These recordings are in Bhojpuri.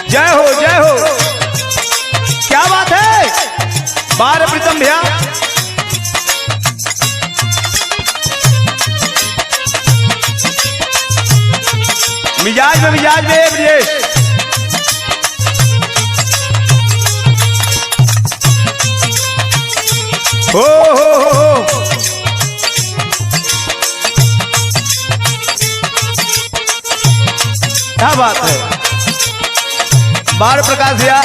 जय हो जय हो, क्या बात है। बार प्रीतम भैया, मिजाज में ब्रजेश। हो क्या बात है। बार प्रकाश भैया,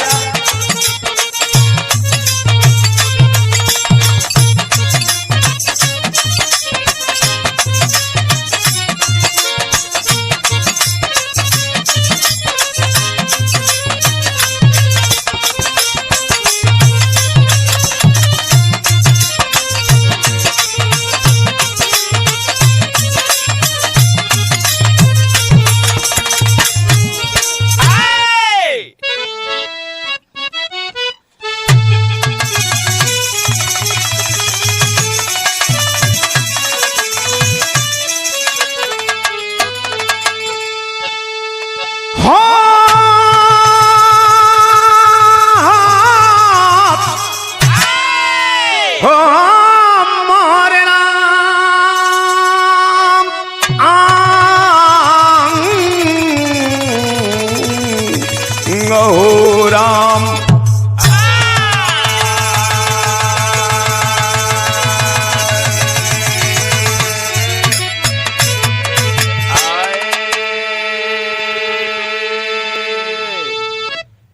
राम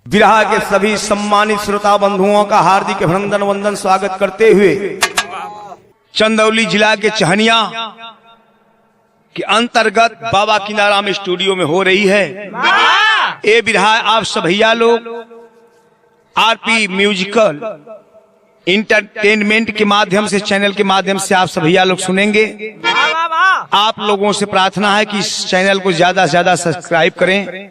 विरहा के सभी सम्मानित श्रोता बंधुओं का हार्दिक अभिनंदन वंदन स्वागत करते हुए चंदौली जिला के चहनिया के अंतर्गत बाबा किनाराम स्टूडियो में हो रही है ये विरहा। आप सभैया लोग आरपी म्यूजिकल इंटरटेनमेंट के माध्यम से, चैनल के माध्यम से आप सभैया लोग सुनेंगे। आप लोगों से प्रार्थना है कि इस चैनल को ज्यादा से ज्यादा सब्सक्राइब करें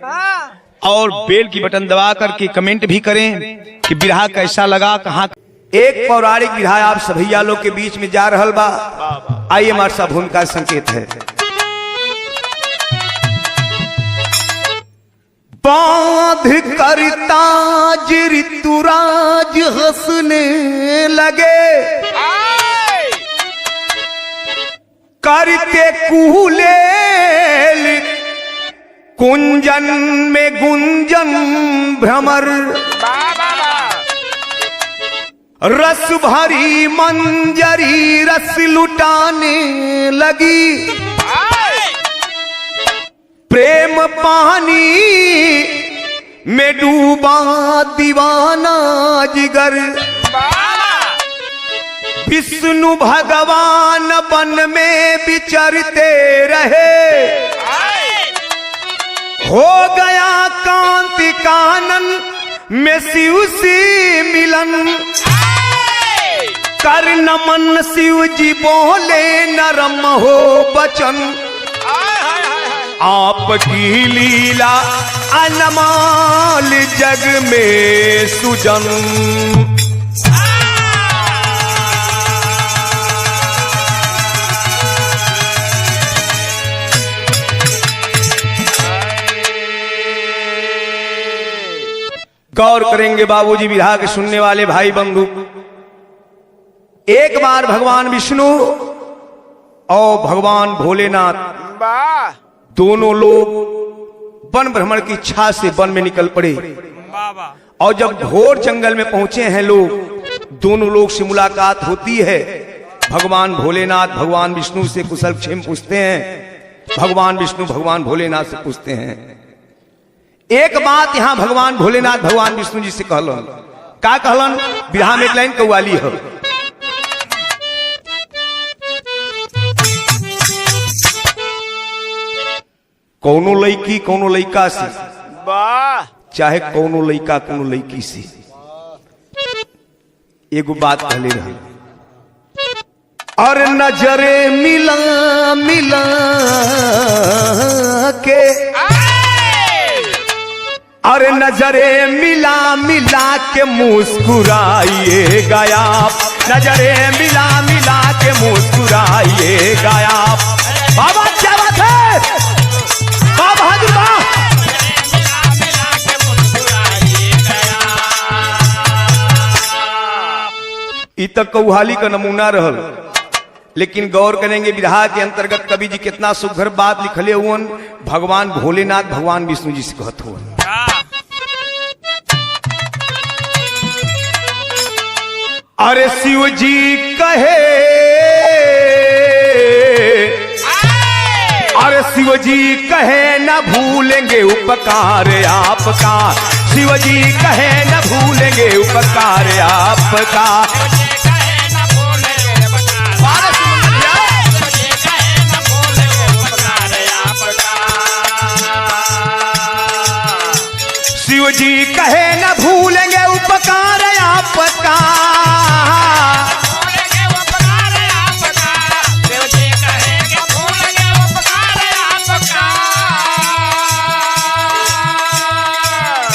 और बेल की बटन दबा करके कमेंट भी करें कि विरहा कैसा लगा, कहाँ। एक पौराणिक विरहा आप सभैया लोग के बीच में जा रहल बा। आइए हमारे साथ भूमिका संकेत है। बांध कर ताज ऋतुराज हंसने लगे, करते कुलेल कुंजन में गुंजन भ्रमर, रस भरी मंजरी रस लुटाने लगी, प्रेम पानी में डूबा दीवाना जिगर, विष्णु भगवान वन में विचरते रहे, हो गया कांति कानन में शिव से मिलन, कर नमन शिव जी बोले नरम हो बचन, आपकी लीला अनमोल जग में सुजन। गौर करेंगे बाबूजी विरहा के सुनने वाले भाई बंधु। एक बार भगवान विष्णु और भगवान भोलेनाथ दोनों लोग वन भ्रमण की इच्छा से वन में निकल पड़े और जब घोर जंगल में पहुंचे हैं लोग, दोनों लोग से मुलाकात होती है। भगवान भोलेनाथ भगवान विष्णु से कुशल क्षेम पूछते हैं, भगवान विष्णु भगवान भोलेनाथ से पूछते हैं। एक बात यहां भगवान भोलेनाथ भगवान विष्णु जी से कहलन, का कहलन, विरहा में एक लाइन कव्वाली है। कौनो लड़की कौनो लड़का से, चाहे कौनो लड़का कौनो लड़की से एगो बात कहले रहे, और नजरे मिला मिला के, और नजरे मिला मिला के मुस्कुराइए गया, नजरे मिला मिला के मुस्कुराइए गया। बाबा क्या बात है, बाबा बहादुर तक कौहाली का नमूना रहल। लेकिन गौर करेंगे विधा के अंतर्गत कवि जी कितना सुघर बात लिखले हुन भगवान भोलेनाथ भगवान विष्णु जी से कहत हुन। अरे शिव जी कहे, अरे शिव जी कहे न भूलेंगे उपकार आपका, शिव जी कहे न भूलेंगे उपकार आपका। शिव जी कहे न भूलेंगे उपकार आपका,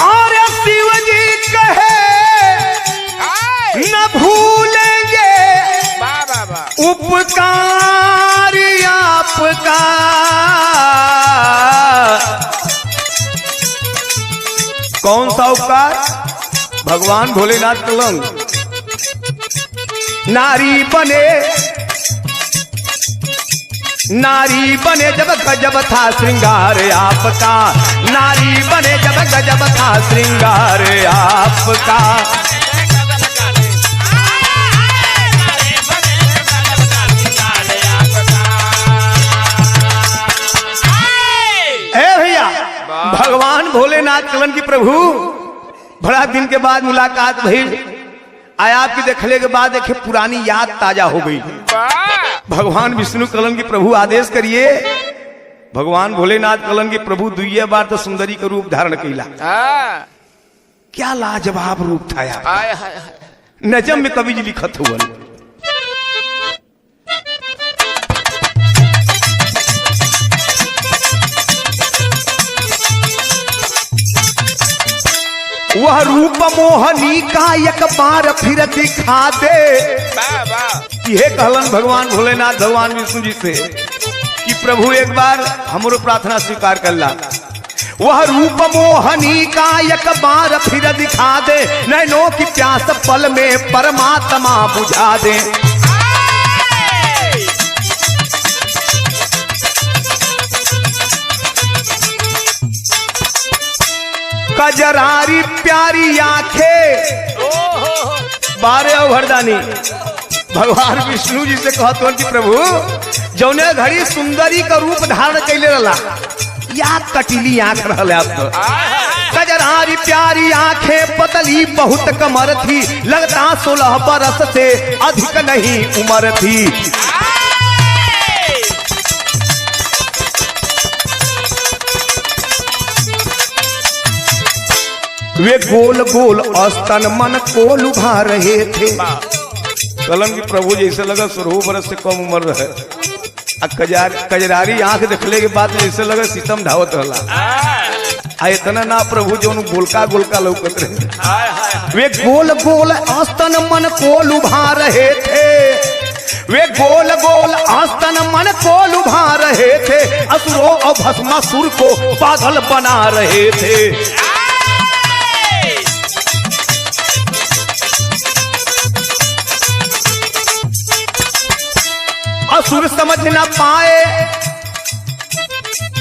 और शिव जी कहे न भूलेंगे उपकार आपका। कौन सा उपकार? भगवान भोलेनाथ कलंग नारी बने, नारी बने जब गजब था श्रृंगार आपका, नारी बने जब गजब था श्रृंगार आपका। ए भैया भगवान भोलेनाथ कलन की प्रभु बड़ा दिन के बाद मुलाकात भई। आया आपकी देखने के बाद देखे पुरानी याद ताजा हो गई। भगवान विष्णु कलन की प्रभु आदेश करिए। भगवान भोलेनाथ कलन की प्रभु दुइये बार तो सुंदरी का रूप धारण कैला। क्या लाजवाब रूप था यार। नजम में कवि जी लिखत हुआ। वह रूप मोहनी का एक बार फिर दिखा दे। ये कहलन भगवान भोलेनाथ भगवान विष्णु जी से कि प्रभु एक बार हमरो प्रार्थना स्वीकार कर ला। वह रूप मोहनी का एक बार फिर दिखा दे, नैनों की प्यास पल में परमात्मा बुझा दे। कजरारी प्यारी आंखें बारे भरदानी भगवान विष्णु जी से कहते कि प्रभु जौने घड़ी सुंदरी का रूप धारण कैले रहा या कटिली आंख रहा आपको। कजरारी प्यारी आंखें पतली बहुत कमर थी, लगता 16 बरस से अधिक नहीं उम्र थी। वे गोल गोल स्तन मन को लुभा रहे थे। कलम की प्रभु जैसे लगा 16 बरस से कम उम्र रहे। कजरारी आंख देखले के बाद जैसे लगा सीतम धावत रहला। इतना ना प्रभु जो गोलका गोलका लौकत रहे। वे गोल गोल स्तन मन को लुभा रहे थे, वे गोल गोल स्तन मन को लुभा रहे थे। असुरों और भस्मासुर को पागल बना रहे थे। असुर समझ न पाए,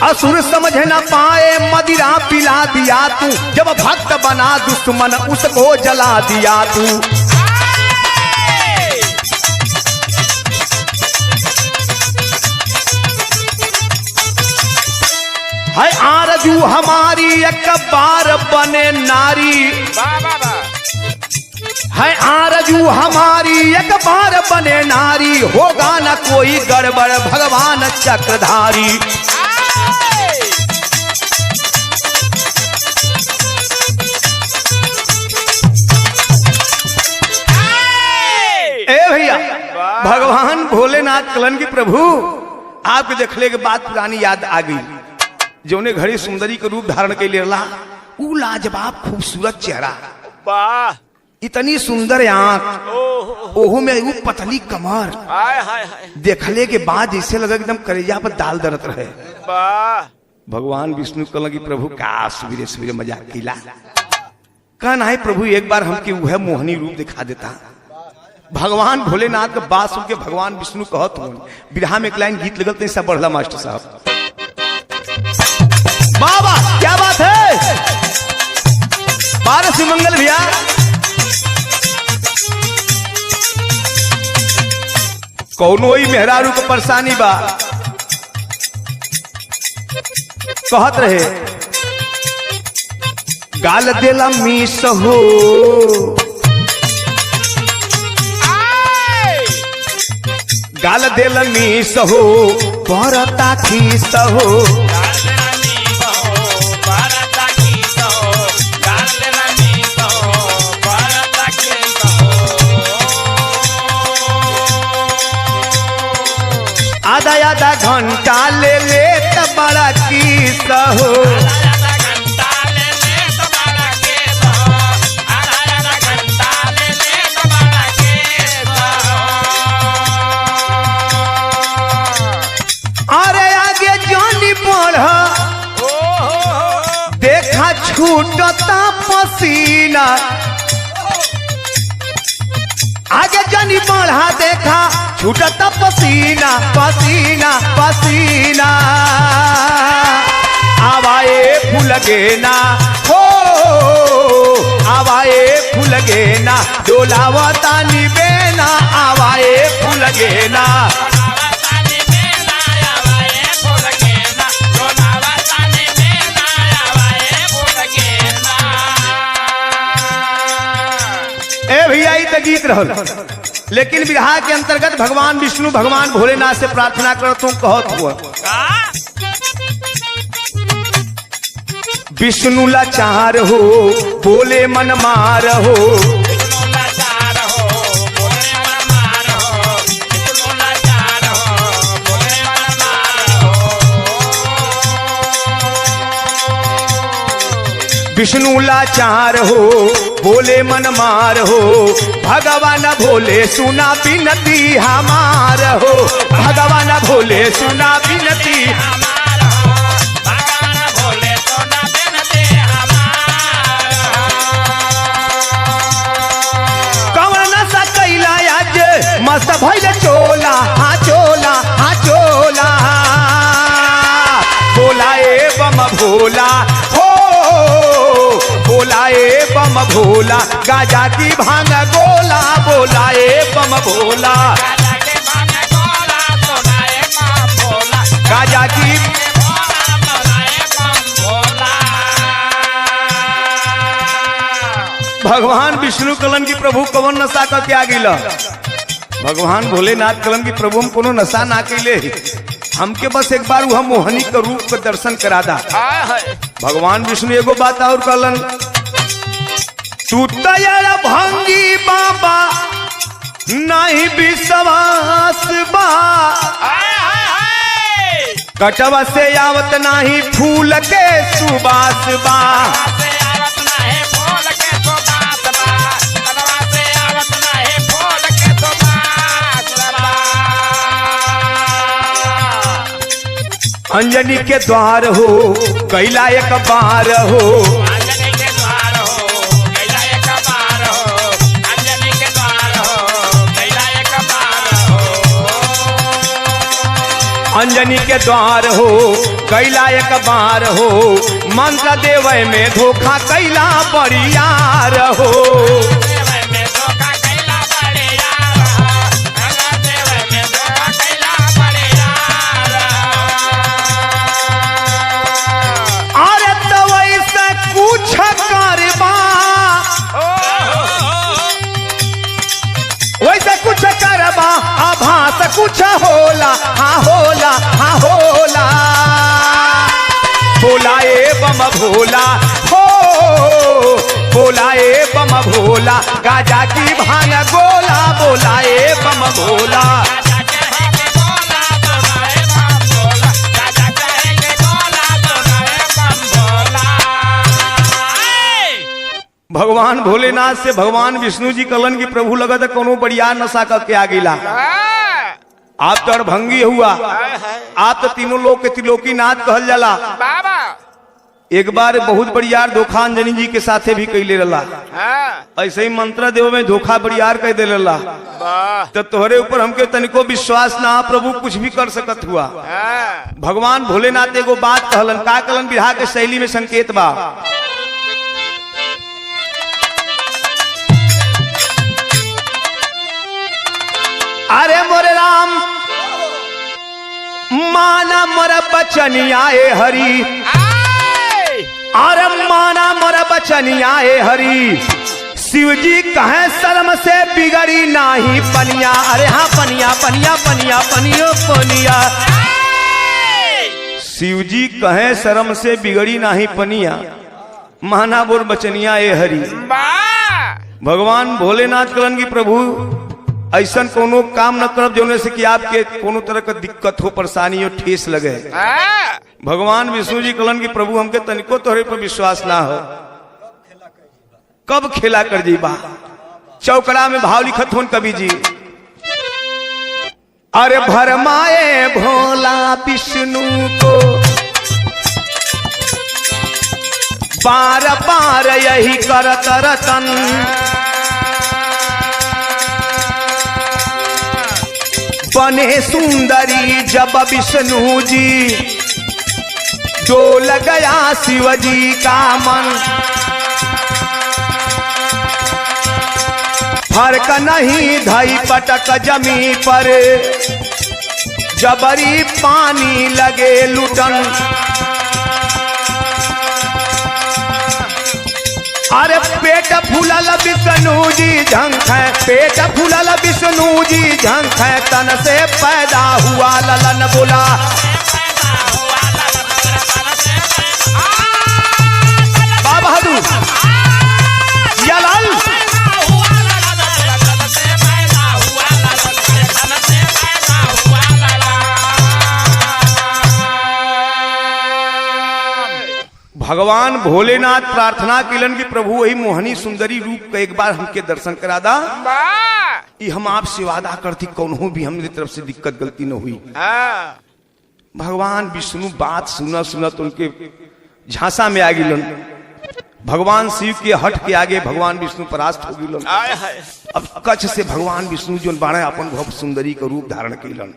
असुर समझ न पाए, मदिरा पिला दिया तू। जब भक्त बना दुश्मन उसको जला दिया तू। है आरजू हमारी एक बार बने नारी, है आरजू हमारी एक बार बने नारी। होगा न कोई गड़बड़ भगवान चक्रधारी। ए भैया भगवान भोलेनाथ कलन की प्रभु आपके देखने के बाद पुरानी याद आ गई। जोने घड़ी सुंदरी का रूप धारण के लिए रहा, ऊ लाजवाब खूबसूरत चेहरा, वाह इतनी सुंदर आंख, ओहू में वो पतली कमर। देखले के बाद जैसे लगा एकदम कलेजा पर दाल दरत रहे। भगवान विष्णु कल की प्रभु का सवेरे सवेरे मजाक किला। कहना है प्रभु एक बार हमके वह मोहनी रूप दिखा देता। भगवान भोलेनाथ के बात सुन के भगवान विष्णु कहत हो बिरहा में एक लाइन गीत लगल तो सब बढ़ला मास्टर साहब। बाबा क्या बात है, पारस मंगल भैया। कौनो ही मेहरारू को परेशानी बा, कहत रहे गाल देला मीस हो, गाल देला मीस हो बरता खीस हो, आधा आधा घंटा ले ले त बड़ा किस हो, अरे आगे जानी बढ़ देखा छूटता पसीना, आगे जानी बढ़ा देखा छूटता पसीना पसीना पसीना, आवाए फूल गेना हो, आवाए फूल गेना डोलावता निबेना, आवाए फूल गेना भैया तो गीत रहल। लेकिन विरहा के अंतर्गत भगवान विष्णु भगवान भोलेनाथ से प्रार्थना करो तुम कहत हुआ विष्णु लाचार हो बोले मन मार हो, विष्णु लाचार हो बोले मन मार हो, भगवान भोले सुना बिनती हमार हो, भगवान भोले सुना बिनती हमार हो, भगवान भोले सुना बिनती हमार हो। कवन नशा कैला आज मस्त भइल चोला, हाँ चोला हाँ चोला, बोलाए बम भोला हो, बोलाए बम भोला गाजा की भांग गोला, बोलाए बम भोला गाजा की भगवान विष्णु कलन की प्रभु कवन नशा करके आ गिला, भगवान भोलेनाथ कलन की प्रभु हम कोनो नशा ना कैले, हमके बस एक बार वह मोहनी के रूप के दर्शन करा दा। भगवान विष्णु एगो बात और कहलन तू तैयार भंगी बाबा नहीं विश्वास बा, कटवा से आवत नहीं फूल के सुबास बा, अंजनी के द्वार हो कैला एक बार हो, अंजनी के द्वार हो कैला एक बार हो, अंजनी के द्वार हो कैला एक बार हो, अंजनी के द्वार हो कैला एक बार हो, मंत्र देवे में धोखा कैला बड़ियार हो, आभास कुछ होला हाँ होला हाँ होला, बोलाए बम भोला हो, बोलाए बम भोला गाजा की भांग गोला, बोलाए बम भोला भगवान भोलेनाथ से भगवान विष्णु जी कलन की प्रभु लगा था कोनो बढ़िया नशा करके आ गिला, आप तो अड़भंगी हुआ, आप तो तीनों लोग के त्रिलोकी नाथ कहल जाला, एक बार बहुत बड़ियार धोखा अंजनी जी के साथे भी कैले रला। ऐसे ही मंत्र देव में धोखा बड़ियार कह दे रला। तो तोहरे ऊपर हमके तनिको विश्वास ना, प्रभु कुछ भी कर सकत हुआ। भगवान भोलेनाथ एगो बात कहलन, का कहलन बिरहा के शैली में संकेत बा। अरे मोरे राम माना मोरा बचनिया ए हरि, अरे माना मोरा बचनिया ए हरि, शिव जी कहे शर्म से बिगड़ी नाही पनिया। अरे हाँ पनिया पनिया पनिया पनियो पनिया, शिव जी कहे शर्म से बिगड़ी नाही पनिया, माना मोर बचनिया ए हरि। भगवान भोलेनाथ कहलन की प्रभु ऐसा कोनो काम न करब जोने से कि आपके कोनो तरह का दिक्कत हो, परेशानी हो, ठेस लगे। भगवान विष्णु जी कहलन कि प्रभु हमके तनिको तोहरे पर विश्वास ना हो, कब खेला कर जीबा। चौकड़ा में भाव लिखत होन कवि जी। अरे भरमाए भोला विष्णु को बार बार यही करत रतन, बने सुंदरी जब विष्णु जी, डोल गया शिव जी का मन। फर्क नहीं धई पटक जमी पर, जबरी पानी लगे लुटन। अरे पेट फूलल विष्णु जी झंख है, पेट फूलल विष्णु जी झंख है, तन से पैदा हुआ ललन बोला। बाबा बहादुर लाल भगवान भोलेनाथ प्रार्थना किलन की प्रभु वही मोहनी सुंदरी रूप का एक बार हमके दर्शन करा दा। ये हम आपसे वादा करती कौन भी हमरी तरफ से दिक्कत गलती न हुई। भगवान विष्णु बात सुना सुना तो उनके झांसा में आ गिलन। भगवान शिव के हट के आगे भगवान विष्णु परास्त हो गिलन। अब कच्छ से भगवान विष्णु जो बाणे अपन भव सुंदरी का रूप धारण किलन।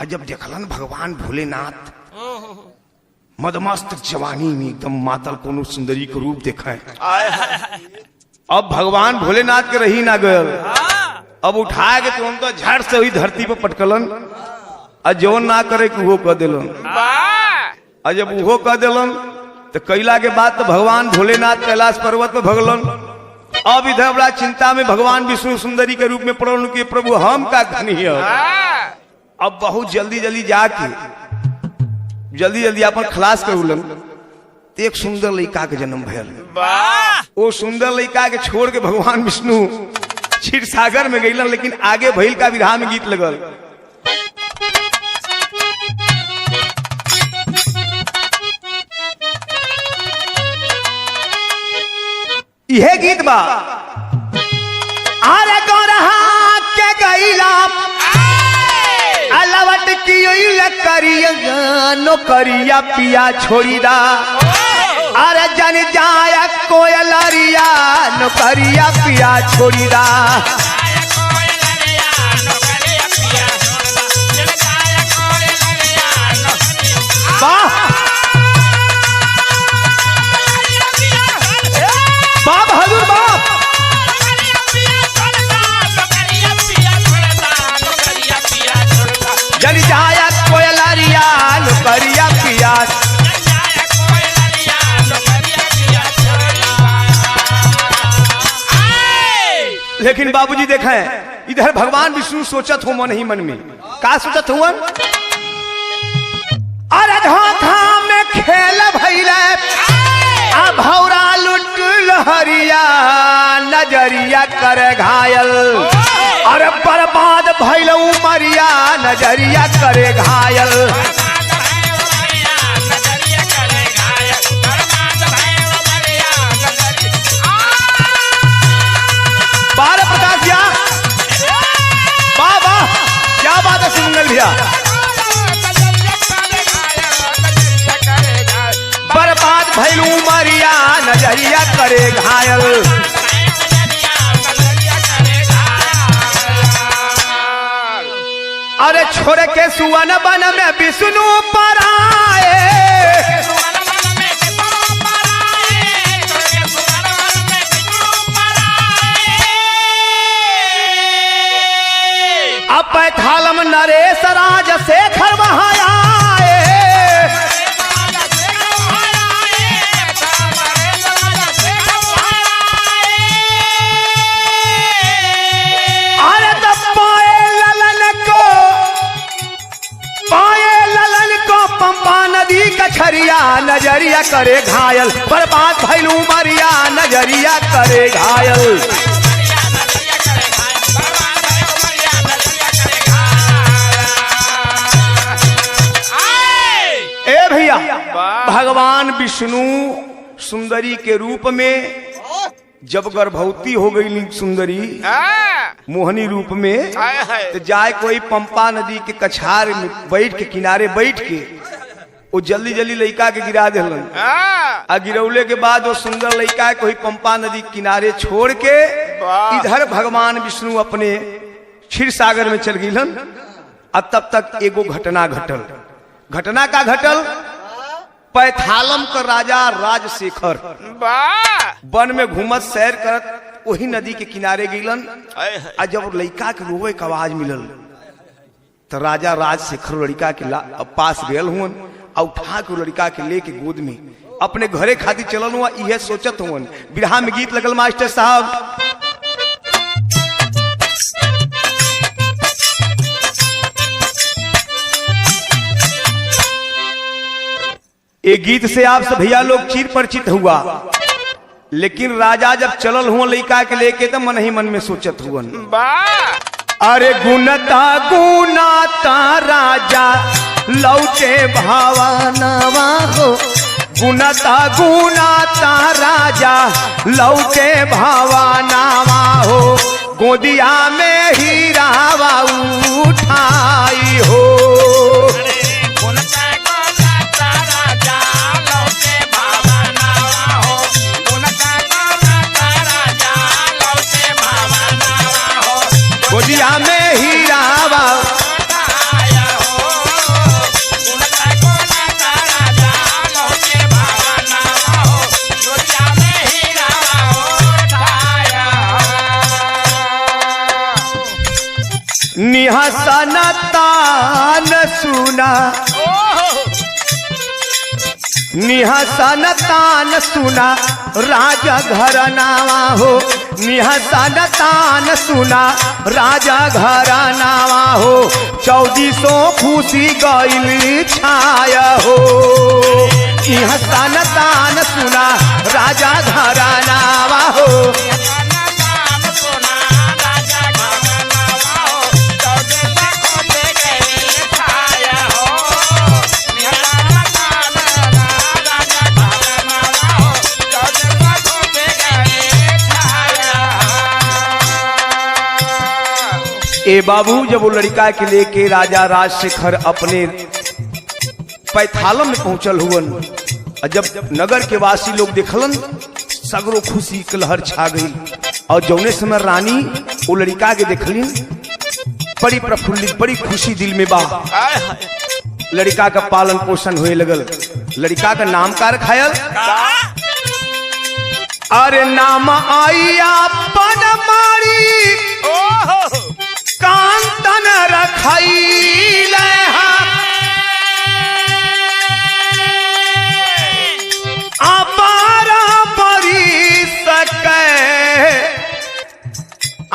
जब देखलन भगवान भोलेनाथ मदमस्त जवानी में एकदम मातल कोनो सुंदरी का रूप देखा है। अब भगवान भोलेनाथ के रही ना गयल, अब उठा के तो उनको झट से हुई धरती पर पटकलन और जौन ना करे कि वो कह दिलन। और जब वो कह दिलन तो कैला के बाद तो भगवान भोलेनाथ कैलाश पर्वत पर भगलन। अब इधर बड़ा चिंता में भगवान विष्णु सुंदरी के रूप में पड़ल कि प्रभु हम का कनी। अब बहुत जल्दी जल्दी जाके जल्दी जल्दी अपन खलास करुलन। एक सुंदर लड़का के जन्म भयल। वो सुंदर लड़का के छोड़ के भगवान विष्णु क्षीर सागर में गईलन, लेकिन आगे भइल का विरहा में गीत लगल। यह गीत बा अरे गौरहा के गईला अलवट की करिया नौकरिया पिया छोड़ी दा। अरे जन जाया कोयलरिया नौकरिया पिया छोड़ी दा। बाप हजूर बाप जन जाया कोयलरिया नौकरिया पिया। लेकिन बाबूजी देखें इधर भगवान विष्णु सोचत हो मन ही मन में का सोचत हुआ। अरे धोखा में खेल भइले भौरा लुट लहरिया नजरिया कर घायल। अरे बर्बाद भइल उमरिया नजरिया करे घायल। बारह प्रकाश भैया बाबा क्या बात है सुमंगल भैया। बर्बाद भैलू मरिया नजरिया करे घायल। अरे छोड़ के सुवन बन में विष्णु पर आए, अब पैथालम नरेश राज शेखर वहां आए। अरे तब पाए ललन को पंपा नदी कछरिया नजरिया करे घायल। बर्बाद भैलू मरिया नजरिया करे घायल। ए भैया, भगवान विष्णु सुंदरी के रूप में जब गर्भवती हो गई सुंदरी मोहनी रूप में, तो जाए कोई पंपा नदी के कछार में बैठ के किनारे बैठ के वो जल्दी जल्दी लड़का के गिरा दिलन। आ गिरौले के बाद वो सुंदर लड़का कोई पंपा नदी किनारे छोड़ के इधर भगवान विष्णु अपने क्षीर सागर में चल गईलन। अब तब तक एगो घटना घटल। घटना का घटल, पैथालम का राजा राजशेखर वन में घूमत सैर करत वही नदी के किनारे गिलन। आ जब लड़का के रोवे के आवाज मिलल तो राजा राजशेखर लड़का के पास गयल हुन और उठा के लड़का के लेके गोद में अपने घरे खातिर चलन हुआ। यह सोचत हुन। बिरहा में गीत लगल मास्टर साहब, एक गीत से आप सब भैया लोग चिर परिचित हुआ, लेकिन राजा जब चलल हुआ लड़का के लेके तो मन ही मन में सोचत हुआ। अरे गुनता गुनाता राजा लौटे भावनवा हो, गुनता गुनाता राजा लौटे भावनवा हो, गोदिया में हीरावा उठाई हो। गोदिया में हीरावा निहसन तान सुना, निहसन तान सुना राजा घरनावा हो, निहसन तान सुना राजा घरनावा हो, 1400 खुशी गइल छाया हो। निहसन तान सुना राजा घरनावा हो, ए बाबू जब वो लड़का के लेके राजा राजशेखर अपने पैथालम में पहुंचल हुवन, जब नगर के वासी लोग देखलन सगरो खुशी के लहर छा गई। और जौने समय रानी वो लड़का के देखली बड़ी प्रफुल्लित बड़ी खुशी दिल में बा। लड़का का पालन पोषण होए लगल। लड़का का नाम का रखायल, अरे नाम आइया पन मारी कांतन रखाइल अपारा परी सके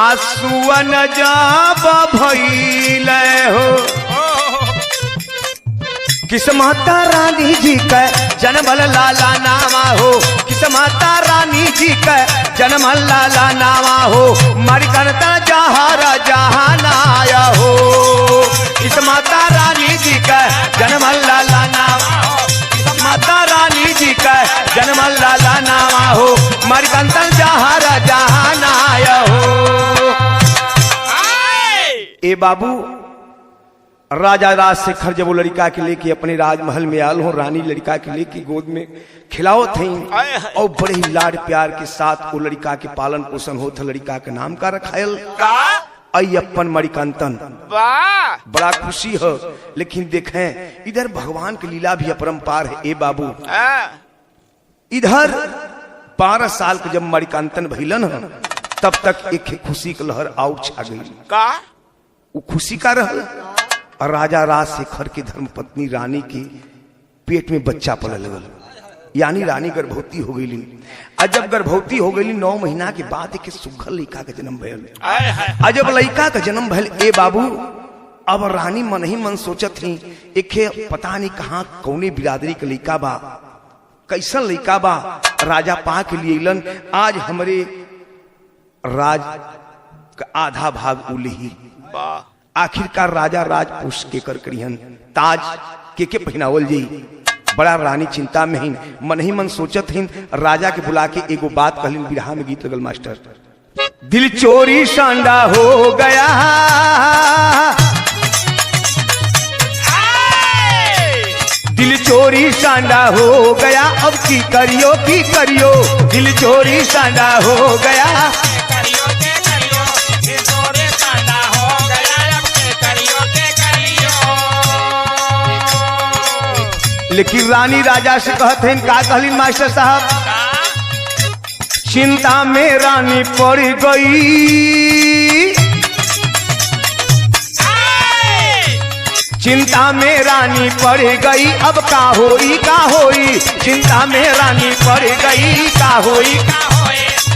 आसुअन जाब भइल हो। किस माता रानी जी का जन्मल लाला नामा हो, किस माता रानी जी का जन्मल लाला नामा हो, मरकरता जहारा जहानाया हो। किस माता रानी जी का जन्मल लाला नामा हो, किस माता रानी जी का जन्मल लाला नामा हो, मरकरता जहारा जहानाया हो। ए बाबू राजा राजशेखर जब वो लड़का के लेके अपने राजमहल में आल हो, रानी लड़का के लेके गोद में खिलाओ थे और बड़े ही लाड प्यार के साथ वो लड़का के पालन पोषण हो था। लड़का के नाम का रखायल अय्यप्पन मणिकांतन। बड़ा खुशी है। लेकिन देखें इधर भगवान की लीला भी अपरंपार है। ए बाबू इधर 12 साल के जब मणिकांतन भइलन तब तक एक खुशी की लहर आउट छा गई। वो खुशी का रह और राजा राजशेखर की धर्मपत्नी रानी के पेट में बच्चा पल लगल, यानी रानी गर्भवती हो गई। और जब गर्भवती हो गई 9 महीना के बाद एक सुघर लड़का का जन्म भयल। जब लड़का का जन्म भयल ए बाबू अब रानी मन ही मन सोचत थी एक पता नहीं कहाँ कौने बिरादरी के लड़का बा, कैसन लड़का बा। राजा पा के लिए लन आज हमरे राज का आधा भाग उलही। आखिरकार राजा राजपूष के कर करिहन ताज के पहनावल जी। बड़ा रानी चिंता में ही मन ही मन सोचत ही राजा के बुला के एगो बात कहलिन। बिरहा में गीत लगल मास्टर, दिल चोरी सांडा हो गया, दिल चोरी सांडा हो गया, अब की करियो दिल चोरी सांडा हो गया। लेकिन रानी राजा से कहते हैं का कहलिन मास्टर साहब, चिंता में रानी पड़ गई, चिंता में रानी पड़ गई, अब का होई चिंता में रानी पड़ गई, का होई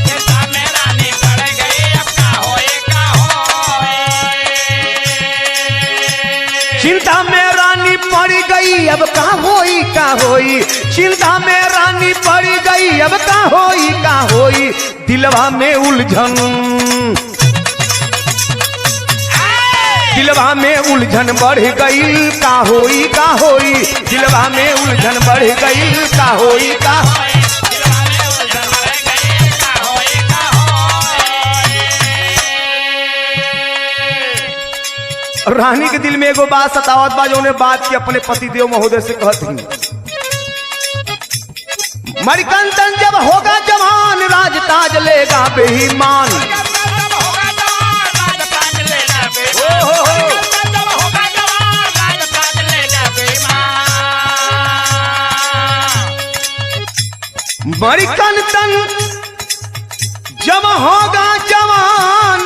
चिंता में रानी पड़ गई, अब का होई चिंता में रानी पड़ गई, अब का होई चिंता में रानी पड़ गई, अब का होई दिलवा में उलझन, दिलवा में उलझन बढ़ गई, का होई दिलवा with उलझन बढ़ गई का होई का रानी के दिल में एगो बात सतावत बा जो बात की अपने पति देव महोदय से कहती मणिकंदन जब होगा जवान राज ताज लेगा बेईमान मणिकंदन जब होगा जवान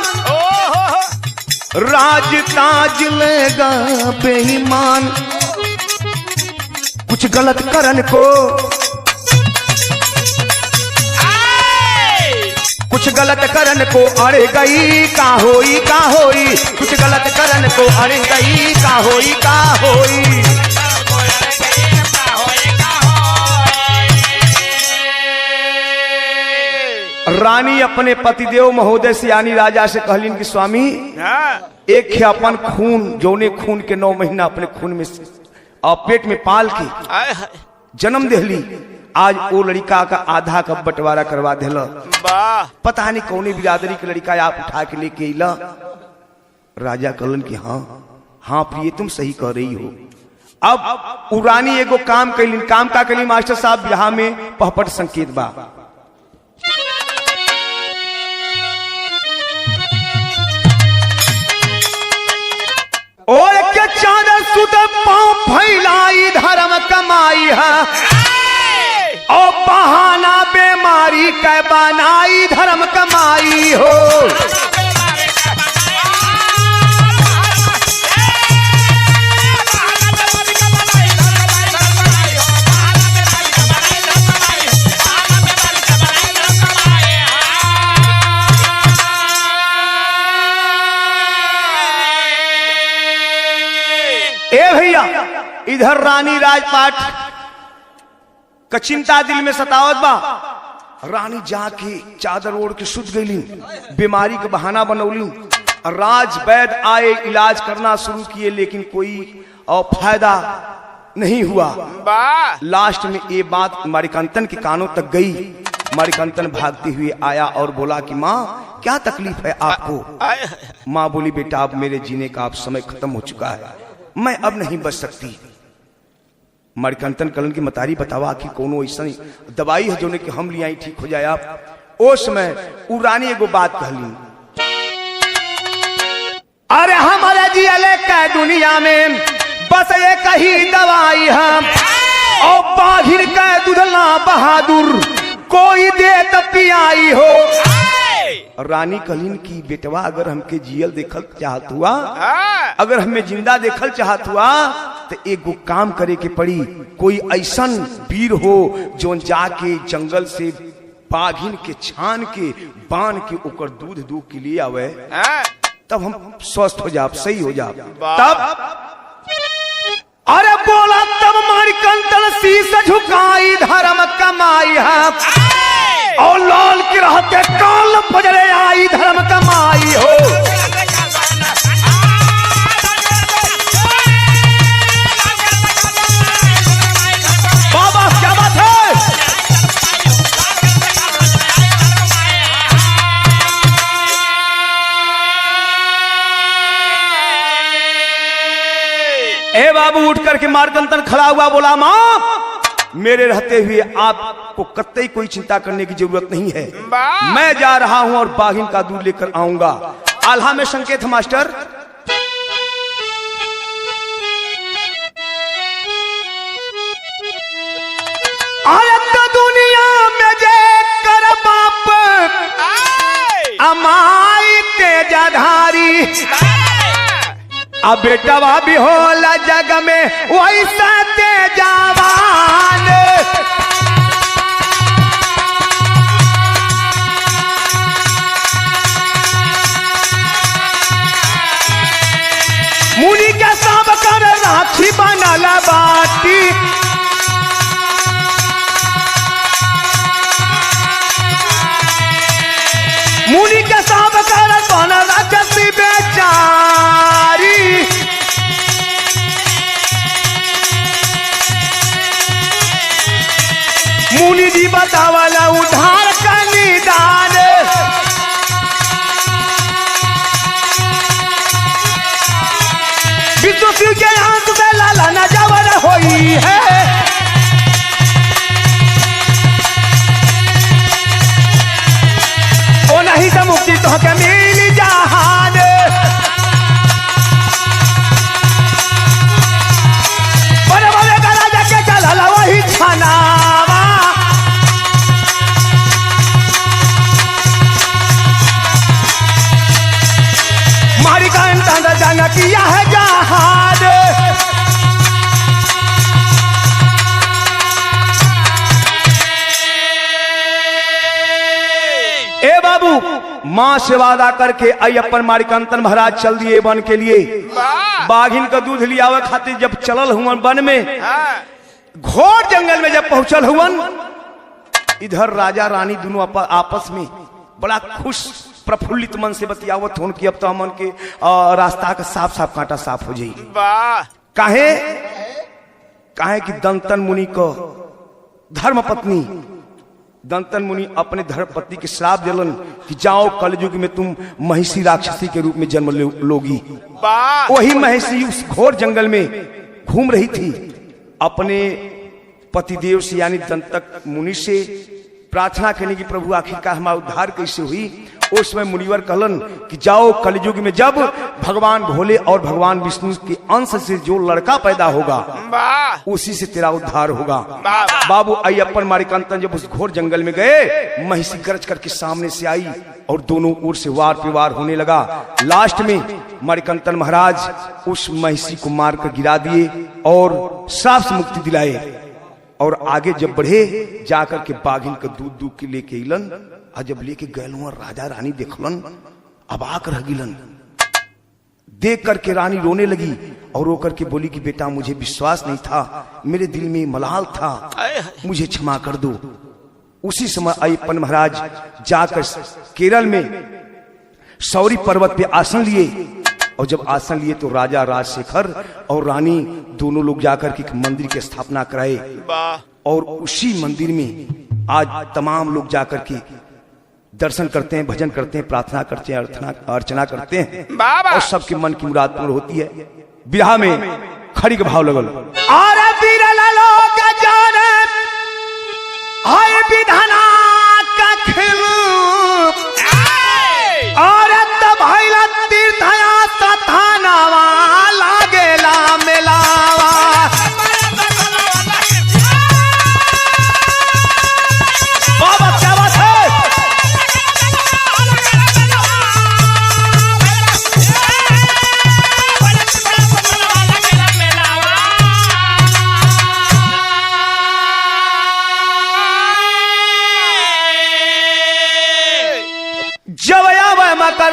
राज ताज लेगा बेईमान कुछ गलत करन को कुछ गलत करन को अड़े गई का होई कुछ गलत करन को अड़े गई का होई रानी अपने पतिदेव महोदय से यानी राजा से कहलिन कि स्वामी एक है अपन खून जोने खून के 9 महीना अपने खून में और पेट में पाल के जन्म देली आज वो लड़का का आधा का बंटवारा करवा देला पता नहीं कौने बिरादरी के लड़का आप उठा के लेके अला राजा कहलन कि हाँ प्रिय तुम सही कह रही हो। अब रानी एगो काम कैलिन काम का कैलिन मास्टर साहब यहाँ में पहपट संकेत बा और के चादर सुत पांव फैलाई धर्म कमाई है और बहाना बीमारी के बनाई धर्म कमाई हो ए भैया इधर रानी राजपाट का चिंता दिल में सतावत बा रानी जाके चादर ओढ़ के सुत गई बीमारी का बहाना बनौली राज वैद आए इलाज करना शुरू किए लेकिन कोई और फायदा नहीं हुआ। लास्ट में ये बात मणिकंदन के कानों तक गई। मणिकंदन भागते हुए आया और बोला कि माँ क्या तकलीफ है आपको। माँ बोली बेटा अब मेरे जीने का अब समय खत्म हो चुका है मैं अब नहीं बच सकती। मणिकंतन कलन की मतारी बतावा कि कोनो ऐसा दवाई है जो ने कि हम लियाई ठीक हो जाए। आप उस समय उ रानी एगो बात कहली, अरे हमारे जियले के दुनिया में बस एक ही दवाई है, और बाघिर का दुधला बहादुर कोई दे तो पियाई हो। रानी कलीन की बेटवा अगर हमके जियल देखल चाहत हुआ, अगर हमें जिंदा देखल चाहत हुआ तो एगो काम करे के पड़ी। कोई ऐसन वीर हो जो जाके जंगल से बाघिन के छान के बांध के ओकर दूध दूध के लिए आवे, तब हम स्वस्थ हो जाब, सही हो जाब। तब अरे बोला तब मणिकंतन शीश झुकाई धर्म कमाई है, और लाल के रहते काल पजरे आई धर्म कमाई हो। बाबा क्या बात है। ए बाबू उठ करके मणिकंतन खड़ा हुआ, बोला माँ मेरे रहते हुए आपको कतई कोई चिंता करने की जरूरत नहीं है, मैं जा रहा हूं और बाघिन का दूध लेकर आऊंगा। आल्हा में संकेत मास्टर। दुनिया में जे कर बाप अमाई तेजाधारी, अब बेटवा भी होला जग में वैसा तेजावान। मुनि के सब कर राखी बनल बाटी, मुनि के सब कर बनल राखी बेचारी। मुनि जी बतावला उधार का निदान, विष्णु शिव के आंख से लाला नजर होई है। ओ नहीं तो मुक्ति तो के मिल जहान, बड़े बड़े गला जाके चला वही छनावा। मणिकंतन जंग किया है जहान, ए बाबू माँ से वादा करके आई अपन मणिकंतन महाराज चल दिए वन के लिए। बाघिन का दूध लिया खातिर जब चलल हुआ वन में, घोर जंगल में जब पहुंचल हुवन, इधर राजा रानी दोनों आपस में बड़ा खुश प्रफुल्लित मन से बतियावत होन कि अब तो हमन के रास्ता का साफ साफ कांटा साफ हो जाई। काहे काहे कि दंतन मुनि को धर्म पत्नी दंतन मुनि अपने धर्म पत्नी के श्राप दिलन कि जाओ कलयुग में तुम महिषी राक्षसी के रूप में जन्म लोगी। वही महिषी उस घोर जंगल में घूम रही थी, अपने पतिदेव से यानी दंतक मुनि से प्रार्थना करने की प्रभु आखिरकार हमारा उद्धार कैसे हुई। उस समय मुनिवर कहलन कि जाओ कलयुग में जब भगवान भोले और भगवान विष्णु के अंश से जो लड़का पैदा होगा उसी से तेरा उद्धार होगा। बाबू आई अपन मणिकंतन जब उस घोर जंगल में गए, महिषी गरज करके सामने से आई और दोनों ओर से वार विवार होने लगा। लास्ट में मणिकंतन महाराज उस महिषी को मार कर गिरा दिए और श्राप से मुक्ति दिलाए। और आगे जब बढ़े जाकर के बाघिन का दूध दूध के लेके इलन, और जब लेके गए राजा रानी देखलन, अबाक रह गिलन। देख करके रानी रोने लगी और रो करके बोली कि बेटा मुझे विश्वास नहीं था, मेरे दिल में मलाल था, मुझे क्षमा कर दो। उसी समय अय्यप्पन महाराज जाकर केरल में सौरी पर्वत पे आसन लिए, और जब आसन लिए तो राजा राजशेखर और रानी दोनों लोग जाकर के एक मंदिर की स्थापना कराए। और उसी मंदिर में आज तमाम लोग जाकर के दर्शन करते हैं, भजन करते हैं, प्रार्थना करते हैं, अर्चना करते हैं और सबके मन की मुराद पूर्ण होती है। बिरहा में खड़ी के भाव लगल। अरे बिरला लोग जाने हाय विधाना का खेल, अरे तब भइला तीर्थया सथानावा लागेला मेलावा। बाबा क्या बात है। जब आवे मकर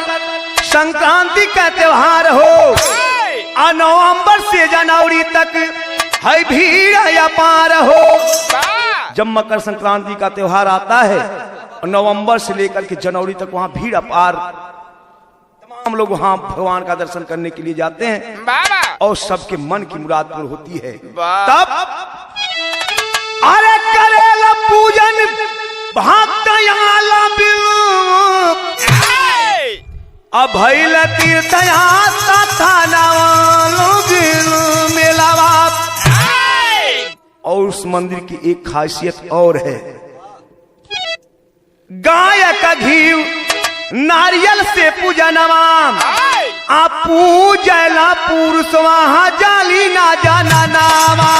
संक्रांति का त्योहार हो, नवंबर से जनवरी तक है भीड़ अपार हो। जब मकर संक्रांति का त्योहार आता है और नवंबर से लेकर के जनवरी तक वहां भीड़ अपार, तमाम लोग वहां भगवान का दर्शन करने के लिए जाते हैं और सबके मन की मुराद पूरी होती है। तब अरे करेला पूजन भक्त अब भइल तीर्थया मेलावा। और उस मंदिर की एक खासियत और है, गाय का घी नारियल से पूजनवा, आप पूजला पुरुष वहां जाली ना जाना नामा।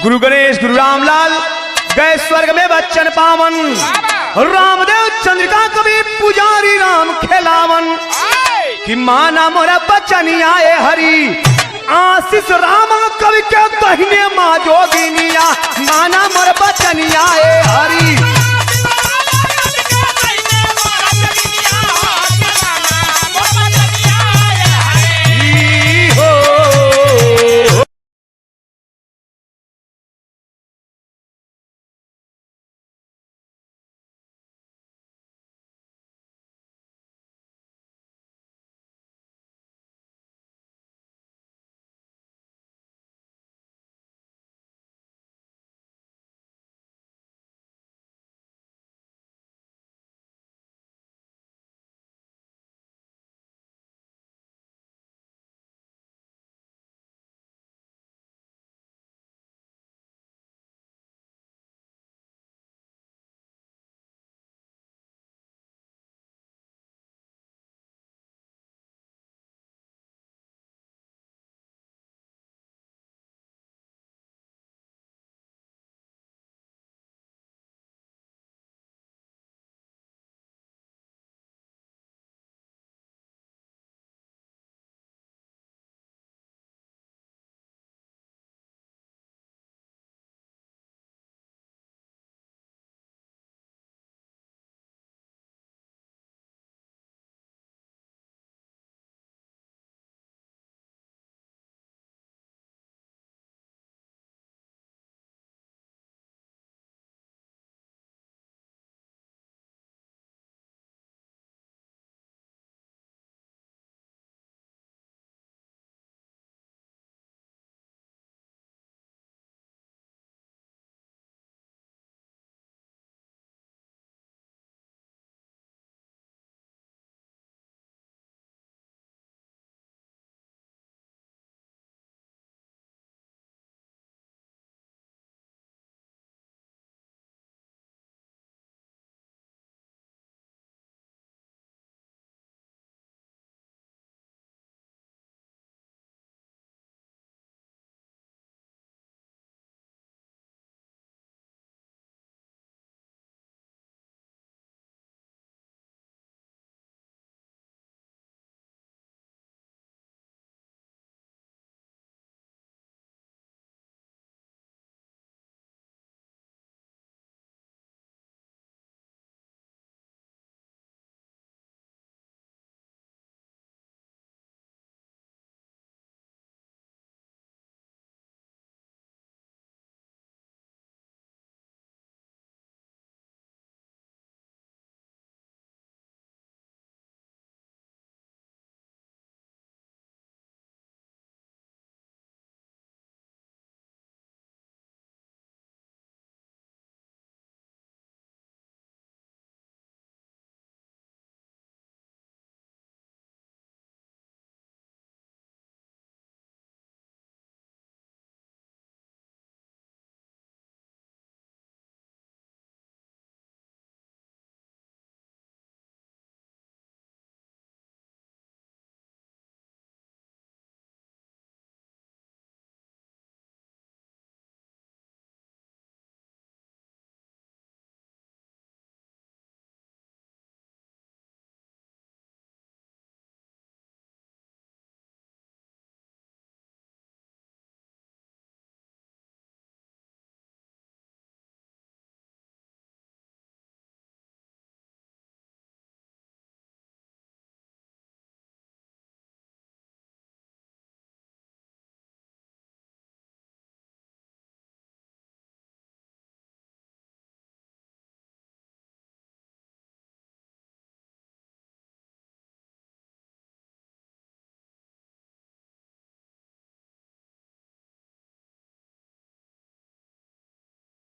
गुरु गणेश गुरु रामलाल गए स्वर्ग में बच्चन पावन, रामदेव चंद्रिका कवि पुजारी राम खेलावन। कि माना मोरा बच्चन आए हरि, आशीष राम कवि के दहिने माँ जोगिनिया, माना मोरा बच्चन आए हरि।